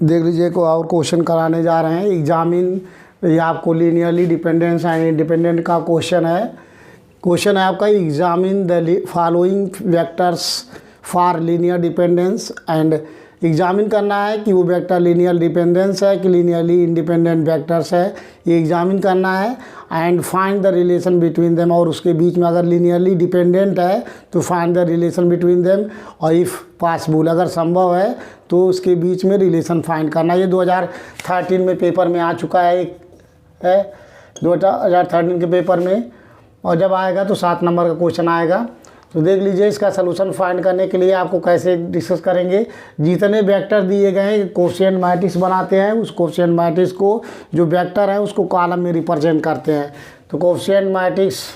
देख लीजिए को और क्वेश्चन कराने जा रहे हैं। एग्जामिन, ये आपको लीनियरली डिपेंडेंस एंड इंडिपेंडेंट का क्वेश्चन है आपका। Examine the following vectors for linear dependence and examine करना है कि वो वेक्टर लीनियर डिपेंडेंस है कि लीनियरली इंडिपेंडेंट वेक्टर्स है, ये एग्जामिन करना है। And find the relation between them, और उसके बीच में अगर लीनियरली डिपेंडेंट है तो find the relation between them, और इफ़ पॉसिबल अगर संभव है तो उसके बीच में रिलेशन फाइंड करना। ये 2013 में पेपर में आ चुका है, 2013 के पेपर में, और जब आएगा तो 7 नंबर का क्वेश्चन आएगा। तो देख लीजिए इसका सलूशन फाइंड करने के लिए आपको कैसे डिस्कस करेंगे। जितने वेक्टर दिए गए हैं कोफिशिएंट मैट्रिक्स बनाते हैं, उस कोफिशिएंट मैट्रिक्स को जो वेक्टर है उसको कॉलम में रिप्रेजेंट करते हैं। तो कोफिशिएंट मैट्रिक्स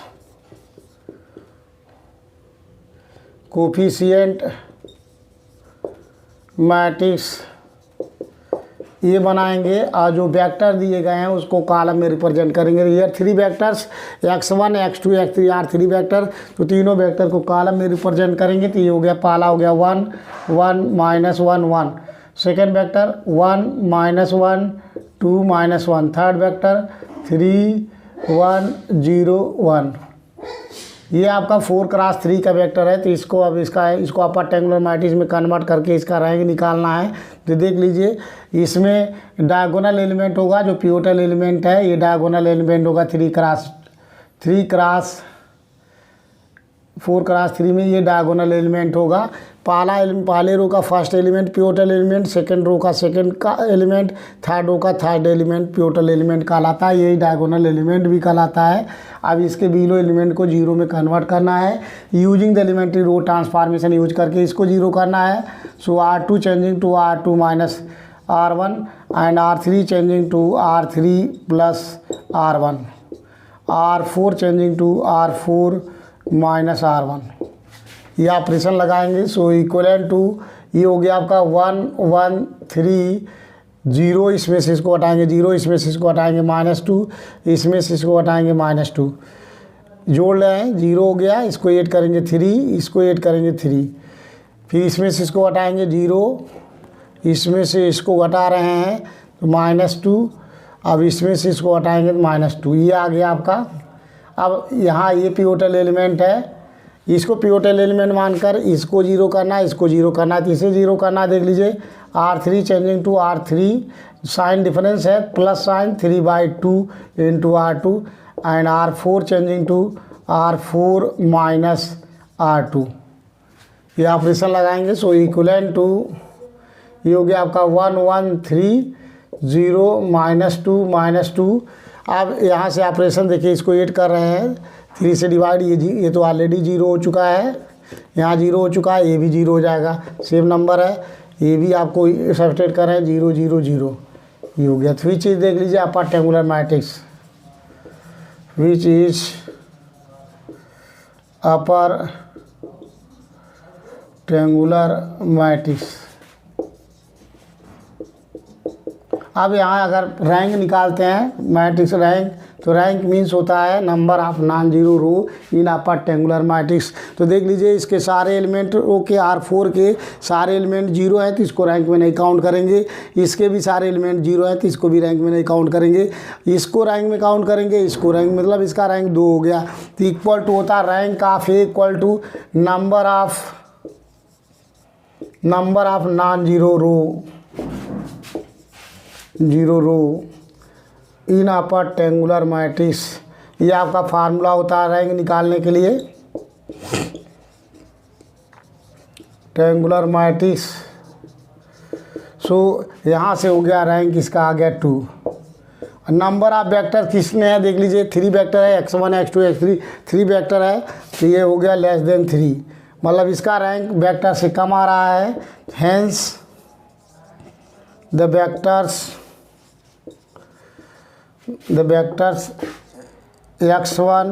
ये बनाएंगे, और जो वेक्टर दिए गए हैं उसको कॉलम में रिप्रेजेंट करेंगे। ये 3 vectors x1 x2 x3 are 3 vector, तो तीनों वेक्टर को कॉलम में रिप्रेजेंट करेंगे। तो ये हो गया, पहला हो गया 1 1 -1 1, सेकेंड वेक्टर 1 -1 2 -1, थर्ड वेक्टर 3 1 0 1। ये आपका 4x3 का वेक्टर है। तो इसको अब इसको अपर रेक्टेंगुलर मैट्रिक्स में कन्वर्ट करके इसका रैंक निकालना है। तो देख लीजिए इसमें डायगोनल एलिमेंट होगा, जो पिवोटल एलिमेंट है ये डायगोनल एलिमेंट होगा 4x3 में ये डायगोनल एलिमेंट होगा। पहले रो का first element pivotal element, second row का सेकंड का एलिमेंट, थर्ड रो का थर्ड एलिमेंट पिवोटल एलिमेंट कहलाता है, यही डायगोनल एलिमेंट भी कहलाता है। अब इसके बिलो एलिमेंट को जीरो में कन्वर्ट करना है using the elementary row transformation use करके, इसको जीरो करना है। So R2 changing to R2 minus R1 and R3 changing to R3 plus R1, R4 changing to R4 minus R1, ये operation लगाएंगे। सो इक्वलेंट टू ये हो गया आपका 1 1 3 0, इसमें से इसको हटाएंगे 0, इसमें से इसको हटाएंगे -2, इसमें से इसको हटाएंगे -2, जोड़ रहे हैं 0 हो गया, इसको ऐड करेंगे 3, इसको ऐड करेंगे 3, फिर इसमें से इसको हटाएंगे 0, इसमें से इसको हटा रहे हैं तो -2, अब इसमें से इसको हटाएंगे तो -2, ये आ गया आपका। अब यहाँ ये पिवोटल एलिमेंट है, इसको पिवोटल एलिमेंट मानकर इसको जीरो करना है, इसको जीरो करना है, तो इसे जीरो करना है। देख लीजिए R3 changing to R3, sign difference है plus sign 3/2 into R2 and R4 changing to R4 minus R2, ये ऑपरेशन लगाएंगे। सो इक्वलेंट टू ये हो गया आपका 1 1 3 0 -2। अब यहाँ से ऑपरेशन देखिए, इसको ऐड कर रहे हैं 3 से डिवाइड, ये तो ऑलरेडी 0 हो चुका है, यहाँ 0 हो चुका है, ये भी 0 हो जाएगा, सेम नंबर है, ये भी आपको सब्स्टिट्यूट कर रहे हैं 0 0 0, ये हो गया। तो विच इज देख लीजिए upper rectangular matrix, which is upper rectangular matrix. अब यहाँ अगर रैंक निकालते हैं मैट्रिक्स रैंक, तो रैंक मीन्स होता है number of non zero row in upper rectangular matrix. तो देख लीजिए इसके सारे एलिमेंट के R4 के सारे एलिमेंट 0 हैं तो इसको रैंक में नहीं काउंट करेंगे, इसके भी सारे एलिमेंट 0 हैं तो इसको भी रैंक में नहीं काउंट करेंगे, इसको रैंक में काउंट करेंगे, इसको रैंक, मतलब इसका रैंक 2 हो गया। तो इक्वल टू होता है rank of A equal to number of non zero row in upper rectangular matrix. ये आपका फार्मूला होता है रैंक निकालने के लिए, रेक्टेंगुलर मैट्रिक्स। सो यहाँ से हो गया रैंक, इसका आ गया 2। नंबर ऑफ वेक्टर किसने है देख लीजिए, 3 वेक्टर है, x1 x2 x3, 3 वेक्टर है, तो ये हो गया लेस देन 3, मतलब इसका रैंक वेक्टर से कम आ रहा है। Hence the vectors x1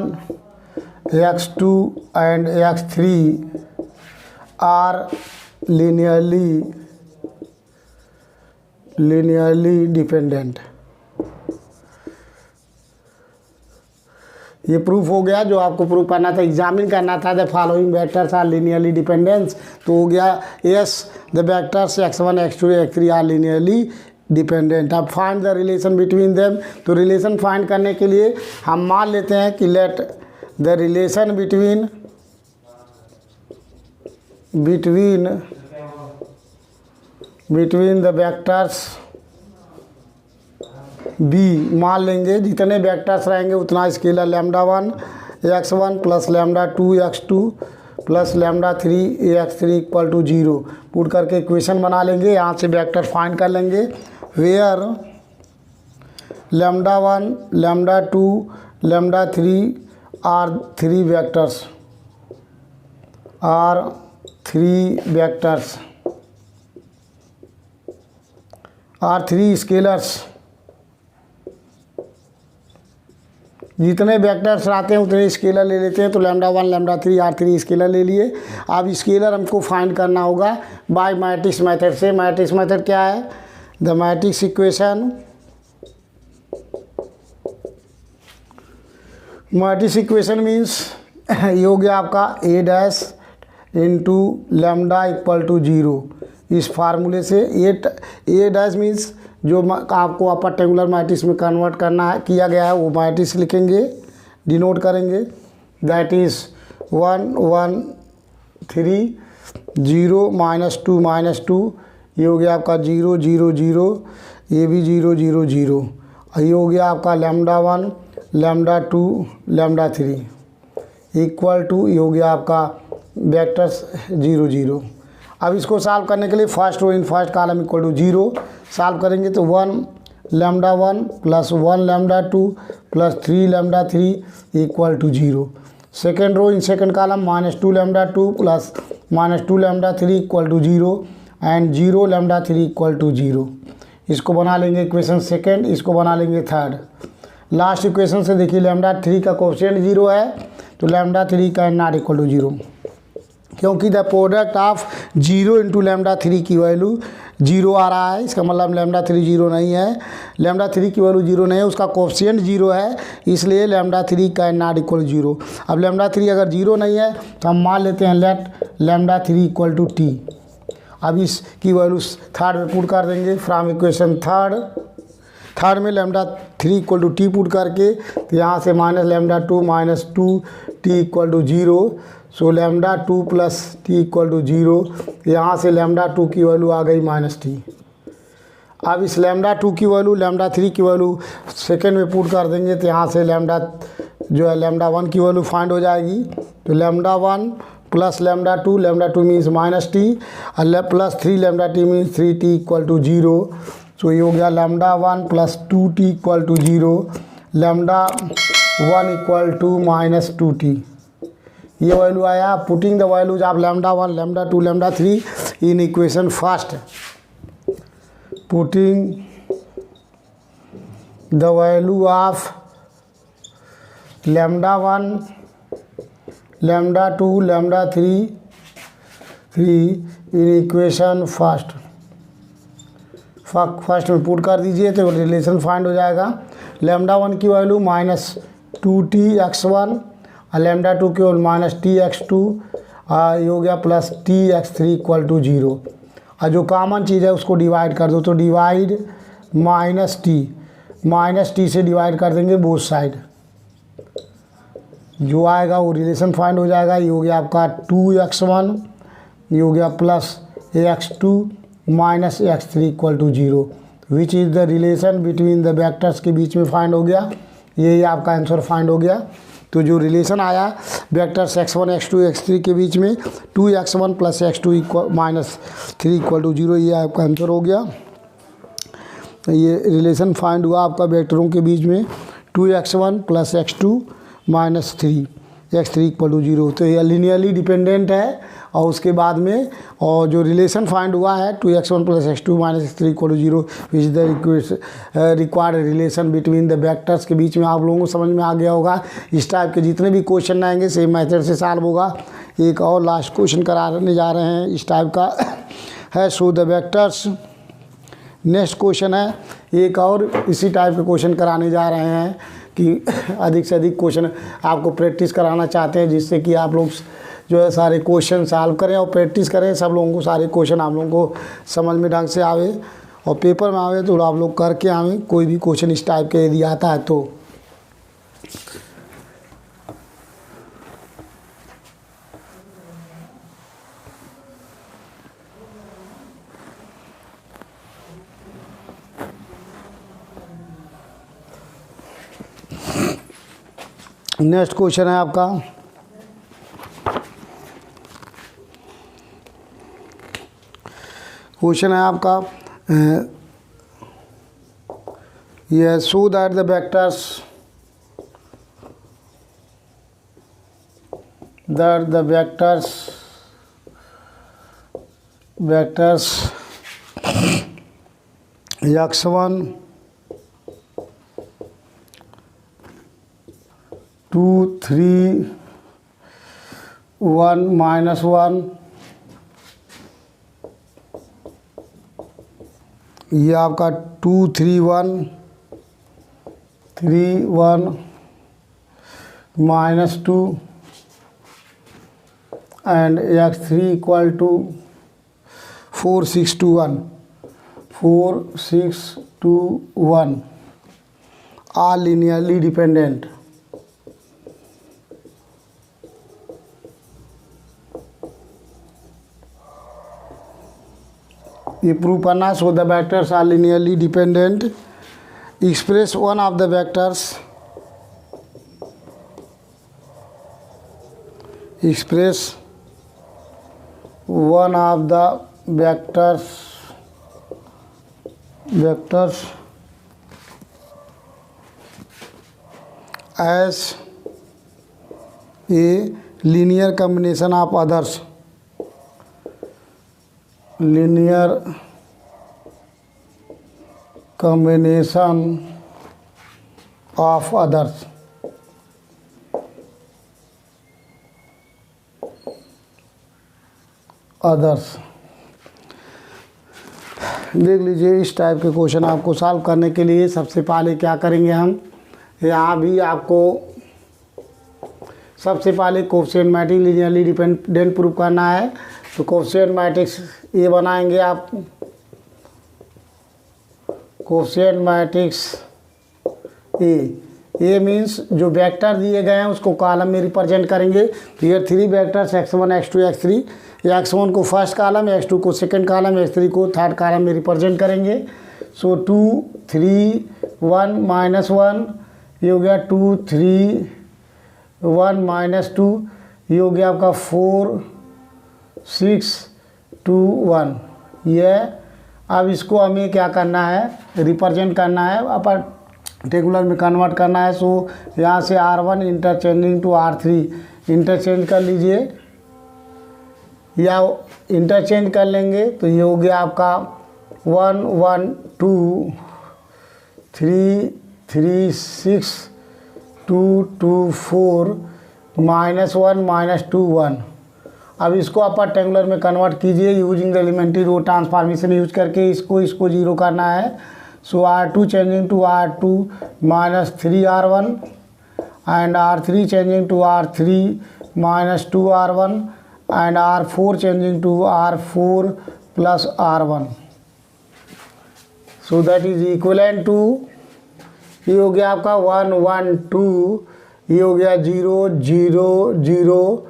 x2 and x3 are linearly dependent। ये प्रूफ हो गया जो आपको प्रूफ करना था, एग्जामिन करना था। The following vectors are linearly dependence, तो हो गया yes the vectors x1 x2 x3 are linearly dependent. अब find the relation between them, तो रिलेशन फाइंड करने के लिए हम मान लेते हैं कि let the relation between the vectors be, मान लेंगे जितने वेक्टर्स रहेंगे उतना scalar λ1 x1 plus λ2 x2 plus λ3 x3 equal to 0 put करके इक्वेशन बना लेंगे। यहाँ से वेक्टर फाइंड कर लेंगे वेयर λ1 λ2 λ3 आर थ्री स्केलर्स। जितने वेक्टर्स आते हैं उतने स्केलर ले लेते हैं, तो λ1 λ3 R3 स्केलर ले लिए। अब स्केलर हमको फाइंड करना होगा बाय मैट्रिक्स मेथड से। मैट्रिक्स मेथड क्या है? द मैट्रिक्स इक्वेशन मीन्स ये हो गया आपका A dash into lambda equal to 0। इस फार्मूले से A डैश मीन्स जो आपको अपर टेंगुलर मैट्रिक्स में कन्वर्ट करना है किया गया है वो मैट्रिक्स लिखेंगे, डिनोट करेंगे। दैट इज़ 1 1 3 0 -2 ये हो गया आपका 0 0 0, ये भी 0 0 0, ये हो गया आपका λ1 λ2 λ3 इक्वल टू ये हो गया आपका वेक्टर्स 0 0। अब इसको सॉल्व करने के लिए first row in first column equal to 0 solve करेंगे तो 1 λ1 plus 1 λ2 plus 3 λ3 equal to 0। Second row in second column -2 λ2 plus -2 λ3 equal to 0 and 0 λ3 equal to 0। इसको बना लेंगे इक्वेशन सेकेंड, इसको बना लेंगे थर्ड। लास्ट इक्वेशन से देखिए λ3 का कोफिशिएंट 0 है तो λ3 का नॉट इक्वल टू 0, क्योंकि द प्रोडक्ट ऑफ 0 इंटू λ3 की वैल्यू 0 आ रहा है। इसका मतलब λ3 0 नहीं है, λ3 की वैल्यू 0 नहीं है, उसका कोफिशिएंट 0 है, इसलिए λ3 का नॉट इक्वल 0। अब लैम्डा 3 अगर 0 नहीं है तो हम मान लेते हैं लेट λ3 इक्वल टू टी। अब इसकी वैल्यू थर्ड में पुट कर देंगे फ्रॉम इक्वेशन थर्ड में λ3 इक्वल टू टी पुट करके, तो यहाँ से -λ2 -2 t equal to 0। So λ2 plus t equal to 0, यहाँ से λ2 की वैल्यू आ गई -t। अब इस λ2 की वैल्यू λ3 की वैल्यू सेकेंड में पुट कर देंगे, तो यहाँ से जो है λ1 की वैल्यू फाइंड हो जाएगी। तो λ1 प्लस λ2 मीन्स -t और plus 3 λt means 3t equal to 0। So ये हो गया λ1 plus 2t equal to 0, λ1 equal to -2t। ये वैल्यू आया। Putting the values of λ1 λ2 λ3 in equation first, putting the value of λ1 λ2 λ3 in equation first में put कर दीजिए तो रिलेशन फाइंड हो जाएगा। λ1 की वैल्यू -2t x1 और λ2 की वैल्यू -t x2 ये हो गया plus t x3 equal to 0। और जो कॉमन चीज़ है उसको डिवाइड कर दो, तो डिवाइड -t से डिवाइड कर देंगे बोथ साइड, जो आएगा वो रिलेशन फाइंड हो जाएगा। ये हो गया आपका 2x1, ये हो गया plus x2 minus x3 equal to 0, which is the relation between the vectors के बीच में फाइंड हो गया। यही आपका आंसर फाइंड हो गया। तो जो रिलेशन आया वेक्टर्स x1 x2 x3 के बीच में 2x1 plus x2 -3 equal to 0, ये आपका आंसर हो गया। ये रिलेशन फाइंड हुआ आपका वेक्टरों के बीच में 2x1 plus x2 -3 x3 equal to 0। तो ये लीनियरली डिपेंडेंट है। और उसके बाद में और जो रिलेशन फाइंड हुआ है 2x1 plus x2 -3 equal to 0 which the required relation between the vectors के बीच में आप लोगों को समझ में आ गया होगा। इस टाइप के जितने भी क्वेश्चन आएंगे सेम मेथड से सॉल्व होगा। एक और लास्ट क्वेश्चन कराने जा रहे हैं इस टाइप का है, show the vectors. Next question है एक और इसी टाइप के क्वेश्चन कराने जा रहे हैं। कि अधिक से अधिक क्वेश्चन आपको प्रैक्टिस कराना चाहते हैं, जिससे कि आप लोग जो है सारे क्वेश्चन सॉल्व करें और प्रैक्टिस करें, सब लोगों को सारे क्वेश्चन आप लोगों को समझ में ढंग से आवे और पेपर में आवे तो आप लोग करके आवें। कोई भी क्वेश्चन इस टाइप के यदि आता है तो नेक्स्ट क्वेश्चन है आपका ये show that the vectors x1 2 3 1 -1 ये आपका 2 3 1 3 1 -2 and x3 equal to 4 6 2 1 4 6 2 1 are linearly dependent। ये प्रूव करना। So the vectors are linearly dependent। Express one of the vectors as a linear combination of others। linear combination of others। देख लीजिए, इस type के question आपको solve करने के लिए सबसे पहले क्या करेंगे हम, यहाँ भी आपको सबसे पहले coefficient matrix linearly dependent prove करना है। तो कोएफिशिएंट मैट्रिक्स ये बनाएंगे आप, कोएफिशिएंट मैट्रिक्स ए मीन्स जो वेक्टर दिए गए हैं उसको कॉलम में रिप्रेजेंट करेंगे। तो ये 3 vectors x1 x2 x3, x1 को फर्स्ट कॉलम, x2 को सेकंड कॉलम, x3 को थर्ड कॉलम में रिप्रेजेंट करेंगे। सो 2 3 1 -1 ये हो गया 2 3 1 -2 ये हो गया आपका 4 6 2 1 ये। अब इसको हमें क्या करना है, रिप्रेजेंट करना है, अपन रेगुलर में कन्वर्ट करना है। सो यहाँ से R1 interchanging to R3 interchange कर लीजिए या इंटरचेंज कर लेंगे। तो ये हो गया आपका 1 1 2 3 3 6 2 2 4 -1 -2 1। अब इसको आप रेक्टेंगुलर में कन्वर्ट कीजिए using the elementary row transformation use करके। इसको 0 करना है। So R2 changing to R2 -3R1 and R3 changing to R3 -2R1 and R4 changing to R4 + R1। So that is equivalent to, ये हो गया आपका 1 1 2, ये हो गया 0 0 0,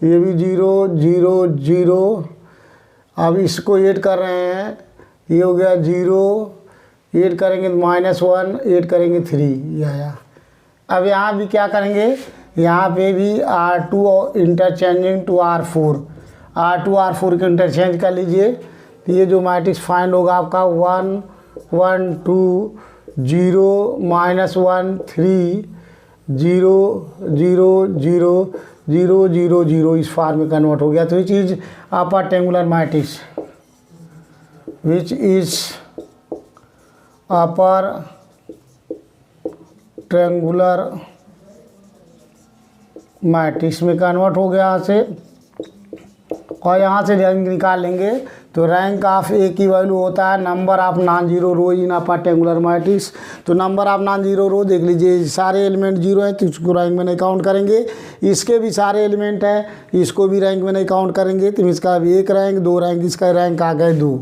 ये भी 0 0 0। अब इसको ऐड कर रहे हैं, ये हो गया 0 ऐड करेंगे -1 ऐड करेंगे 3 ये आया। अब यहाँ भी क्या करेंगे, यहाँ पे भी R2 interchanging to R4 R4 को इंटरचेंज कर लीजिए। तो ये जो मैट्रिक्स फाइंड होगा आपका 1 1 2 0 -1 3 0 0 0 0 0 0 इस फॉर्म में कन्वर्ट हो गया। तो विच is upper rectangular matrix, which is upper triangular matrix में कन्वर्ट हो गया यहाँ से। और यहाँ से निकाल लेंगे तो रैंक ऑफ ए की वैल्यू होता है number of non zero row in a particular matrix. तो number of non zero row देख लीजिए, सारे एलिमेंट जीरो हैं तो इसको रैंक में नहीं काउंट करेंगे। इसके भी सारे एलिमेंट हैं, इसको भी रैंक में नहीं काउंट करेंगे, तो इसका भी 1 रैंक 2 रैंक, इसका रैंक आ गए 2।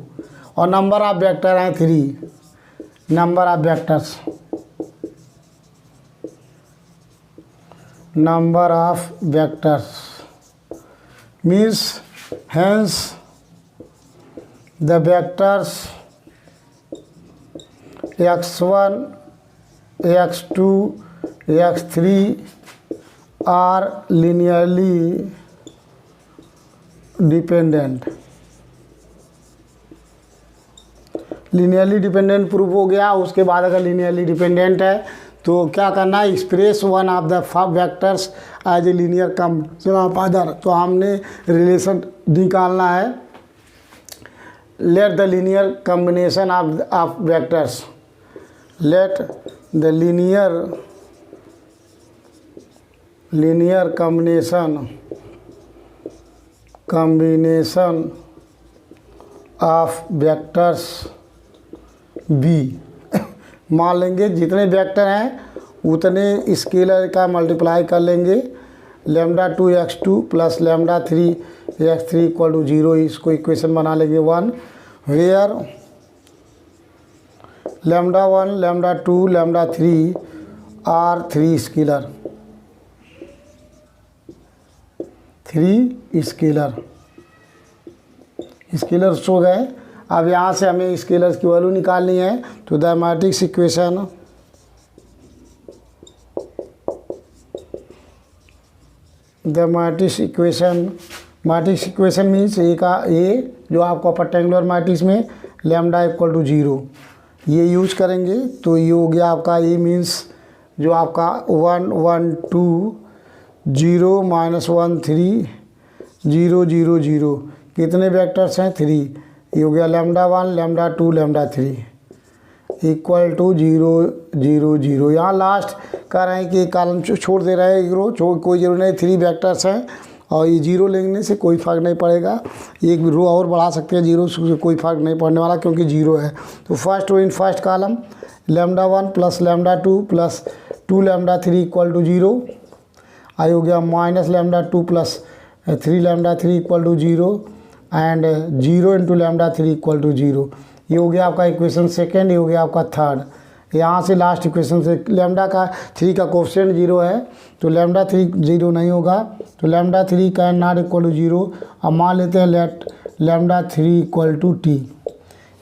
और नंबर ऑफ वेक्टर हैं 3, number of vectors, number of vectors means hence the vectors x1 x2 x3 are linearly dependent। Linearly dependent proof हो गया। उसके बाद अगर लीनियरली डिपेंडेंट है तो क्या करना है, express one of the vectors as a linear combination of other. तो हमने रिलेशन निकालना है, let the linear combination of vectors, let the linear combination of vectors be. मान लेंगे जितने वेक्टर हैं उतने स्केलर का मल्टीप्लाई कर लेंगे। λ2 x2 plus λ3 x3 equal to 0, इसको इक्वेशन बना लेंगे 1, वेयर λ1 λ2 λ3 आर 3 स्केलर, 3 स्केलर्स हो गए। अब यहाँ से हमें स्केलर्स की वैल्यू निकालनी है। तो द मैट्रिक्स इक्वेशन मीन्स ए का ए जो आपको पर्टिकुलर मैट्रिक्स में लैम्डा इक्वल टू 0 ये यूज करेंगे। तो ये हो गया आपका ए मीन्स जो आपका 1 1 2 0 -1 3 0 0 0 कितने वेक्टर्स हैं 3। ये हो गया λ1 λ2 λ3 इक्वल टू 0 0 0। यहाँ लास्ट कह रहे हैं कि कॉलम छोड़ दे रहे हैं, एक रो कोई जरूरी नहीं, 3 वेक्टर्स हैं और ये 0 लेने से कोई फ़र्क नहीं पड़ेगा। एक रो और बढ़ा सकते हैं, 0 से कोई फ़र्क नहीं पड़ने वाला क्योंकि 0 है। तो first row in first column λ1 plus λ2 plus 2 λ3 equal to 0। आई हो गया -λ2 plus 3 λ3 equal to 0 and 0 into λ3 equal to 0। ये हो गया आपका इक्वेशन सेकेंड, ये हो गया आपका थर्ड। यहाँ से लास्ट इक्वेशन से लैम्डा का 3 का कोफिशिएंट 0 है तो λ3 0 नहीं होगा, तो λ3 कैन नॉट इक्वल टू 0। अब मान लेते हैं लेट λ3 इक्वल टू t।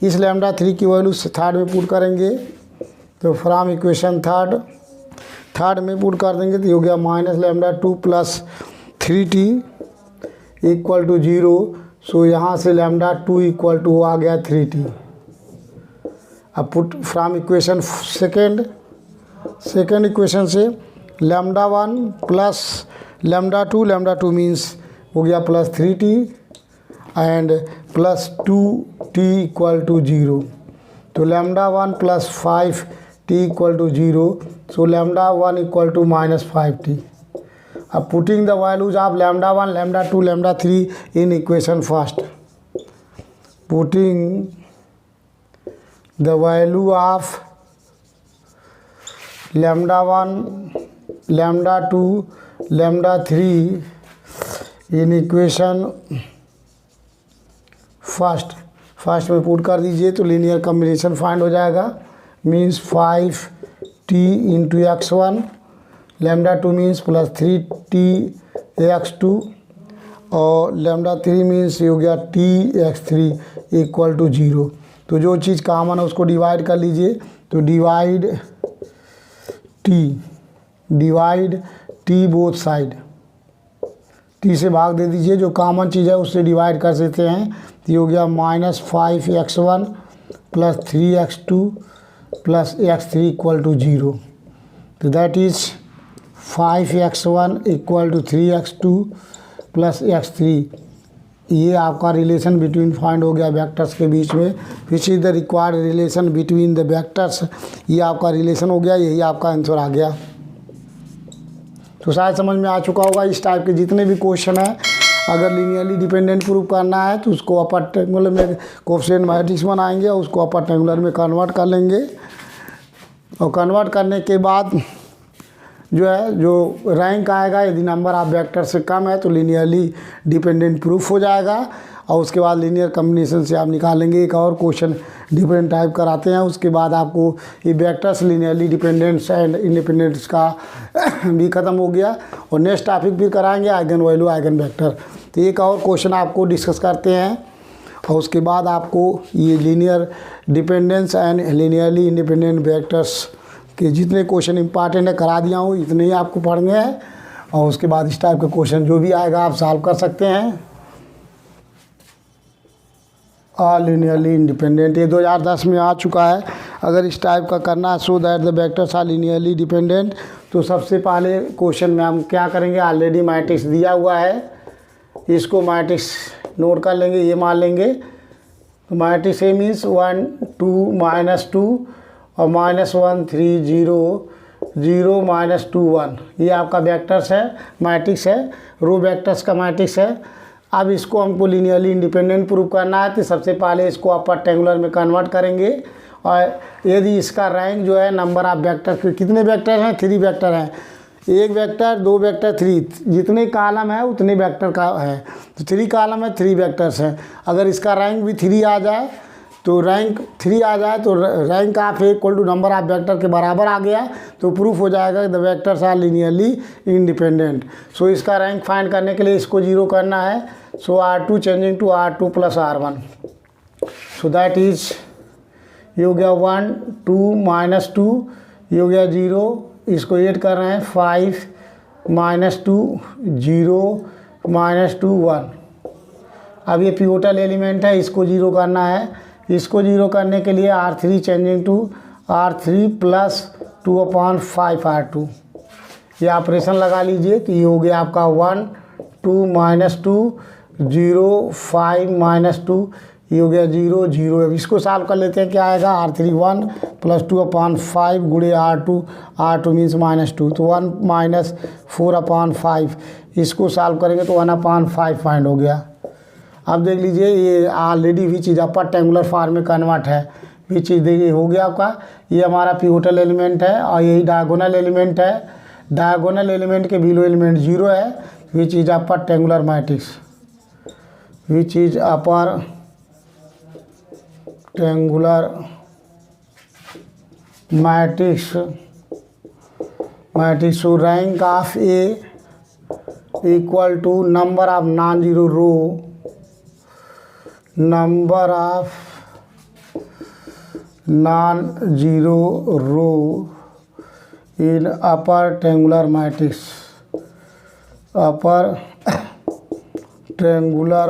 इस λ3 की वैल्यू थर्ड में पुट करेंगे तो फ्रॉम इक्वेशन थर्ड में पुट कर देंगे तो ये हो गया -λ2 प्लस 3t इक्वल टू 0। सो यहाँ से λ2 इक्वल टू आ गया 3t। अब put from equation second equation से λ1 प्लस λ2 मीन्स हो गया plus 3t and plus 2t equal to 0। तो λ1 plus 5t equal to 0। So λ1 equal to -5t। अब putting the values of λ1 λ2 λ3 in equation first, putting the value of λ1 λ2 λ3 in equation first में put कर दीजिए तो linear combination find हो जाएगा। Means 5t into x1 λ2 means plus 3t x2 और λ3 means ये हो गया t x3 इक्वल टू 0। तो जो चीज़ कॉमन है उसको डिवाइड कर लीजिए। तो divide t both side, t से भाग दे दीजिए, जो कॉमन चीज़ है उससे डिवाइड कर सकते हैं। तो ये हो गया -5x1 plus 3x2 plus x3 equal to 0। तो that is 5x1 equal to 3x2 plus x3। ये आपका रिलेशन बिटवीन फाइंड हो गया वेक्टर्स के बीच में, विच is the required relation between the vectors. ये आपका रिलेशन हो गया, यही आपका आंसर आ गया। तो शायद समझ में आ चुका होगा। इस टाइप के जितने भी क्वेश्चन हैं अगर लीनियरली डिपेंडेंट प्रूफ करना है तो उसको अपर ट्रायंगुलर में कोएफिशिएंट मैट्रिक्स बनाएंगे और उसको अपर ट्रायंगुलर में कन्वर्ट कर लेंगे। और कन्वर्ट करने के बाद जो है जो रैंक आएगा, यदि नंबर ऑफ वेक्टर से कम है तो लीनियरली डिपेंडेंट प्रूफ हो जाएगा। और उसके बाद लीनियर कॉम्बिनेशन से आप निकालेंगे। एक और क्वेश्चन डिफरेंट टाइप कराते हैं, उसके बाद आपको ये vectors linearly dependents and independents का भी ख़त्म हो गया। और नेक्स्ट टॉपिक फिर कराएंगे आइगन वैल्यू आइगन वेक्टर। तो एक और क्वेश्चन आपको डिस्कस करते हैं और उसके बाद आपको ये linear dependence and linearly independent vectors के जितने क्वेश्चन इंपॉर्टेंट है करा दिया हूँ, इतने ही आपको पढ़ने हैं। और उसके बाद इस टाइप का क्वेश्चन जो भी आएगा आप सॉल्व कर सकते हैं। ऑल लीनियरली इंडिपेंडेंट ये 2010 में आ चुका है। अगर इस टाइप का करना है so that the vectors are linearly dependent, तो सबसे पहले क्वेश्चन में हम क्या करेंगे, ऑलरेडी मैट्रिक्स दिया हुआ है, इसको मैट्रिक्स नोट कर लेंगे, ये मान लेंगे। तो मैट्रिक्स ए मीन्स 1 2 -2 और -1 3 0 0 -2 1, ये आपका वेक्टर्स है, मैट्रिक्स है, रो वेक्टर्स का मैट्रिक्स है। अब इसको हमको लीनियरली इंडिपेंडेंट प्रूव करना है तो सबसे पहले इसको अपर ट्रायंगुलर में कन्वर्ट करेंगे। और यदि इसका रैंक जो है नंबर ऑफ वेक्टर, कितने वेक्टर हैं, 3 वेक्टर हैं, 1 वेक्टर 2 वेक्टर 3, जितने कॉलम है उतने वेक्टर का है। तो 3 कॉलम है 3 वेक्टर्स हैं। अगर इसका रैंक भी 3 आ जाए तो रैंक 3 आ जाए तो rank of A equal to number of vector के बराबर आ गया तो प्रूफ हो जाएगा the vectors are linearly independent. So इसका रैंक फाइंड करने के लिए इसको 0 करना है। So R2 changing to R2 + R1, so that is ये हो गया 1 2 -2, ये हो गया 0, इसको ऐड कर रहे हैं 5 -2 0 -2 1। अब ये पिवोटल एलिमेंट है, इसको 0 करना है। इसको 0 करने के लिए R3 changing to R3 + 2/5 R2, ये ऑपरेशन लगा लीजिए। तो ये हो गया आपका 1 2 -2 0 5 -2, ये हो गया 0 0। अब इसको सॉल्व कर लेते हैं, क्या आएगा, R3 1 + 2/5 गुणे R2 मीन्स -2, तो 1 - 4/5, इसको सॉल्व करेंगे तो 1/5 फाइंड हो गया। अब देख लीजिए ये ऑलरेडी भी चीज़ अपर ट्रायंगुलर फॉर्म में कन्वर्ट है, भी चीज़ देखिए हो गया आपका। ये हमारा पिवोटल एलिमेंट है और यही डायगोनल एलिमेंट है। डायगोनल एलिमेंट के बिलो एलिमेंट 0 है, which is upper triangular matrix, which is upper triangular matrix. So rank of A equal to number of non zero row, number of non-zero row in upper triangular matrix, upper triangular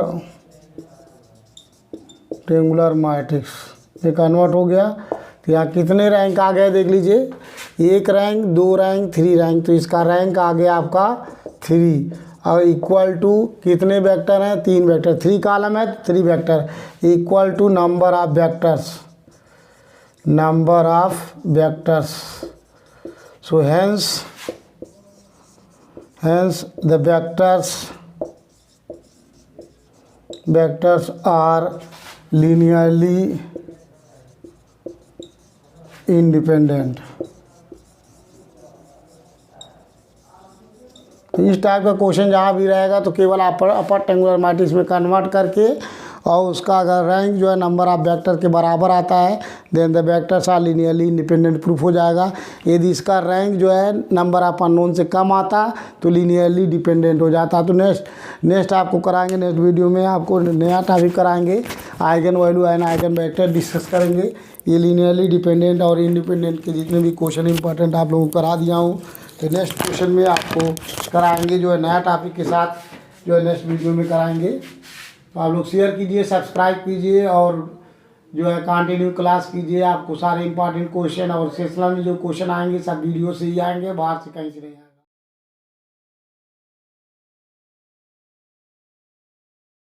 matrix ये convert हो गया। तो यहाँ कितने rank आ गए देख लीजिए, 1 rank 2 rank 3 rank, तो इसका रैंक आ गया आपका 3। और इक्वल टू कितने वेक्टर हैं, 3 वेक्टर, 3 कॉलम है 3 vector, equal to number of vectors, so hence the vectors are linearly independent। तो इस टाइप का क्वेश्चन जहाँ भी रहेगा तो केवल अपर ट्रायंगुलर मैट्रिक्स में कन्वर्ट करके और उसका अगर रैंक जो है नंबर ऑफ वेक्टर के बराबर आता है then the vectors are linearly independent proof हो जाएगा। यदि इसका रैंक जो है नंबर ऑफ अननोन से कम आता तो लीनियरली डिपेंडेंट हो जाता। तो नेक्स्ट आपको कराएंगे, नेक्स्ट वीडियो में आपको नया टॉपिक कराएंगे, eigen value and eigen vector discuss करेंगे। ये लीनियरली डिपेंडेंट और इंडिपेंडेंट के जितने भी क्वेश्चन इंपॉर्टेंट आप लोगों को करा दिया हूँ। तो नेक्स्ट क्वेश्चन में आपको कराएंगे जो है नया टॉपिक के साथ, जो है नेक्स्ट वीडियो में कराएंगे। तो आप लोग शेयर कीजिए, सब्सक्राइब कीजिए और जो है कंटिन्यू क्लास कीजिए। आपको सारे इंपॉर्टेंट क्वेश्चन और सेशनल में जो क्वेश्चन आएंगे सब वीडियो से ही आएंगे, बाहर से कहीं से नहीं आएंगे।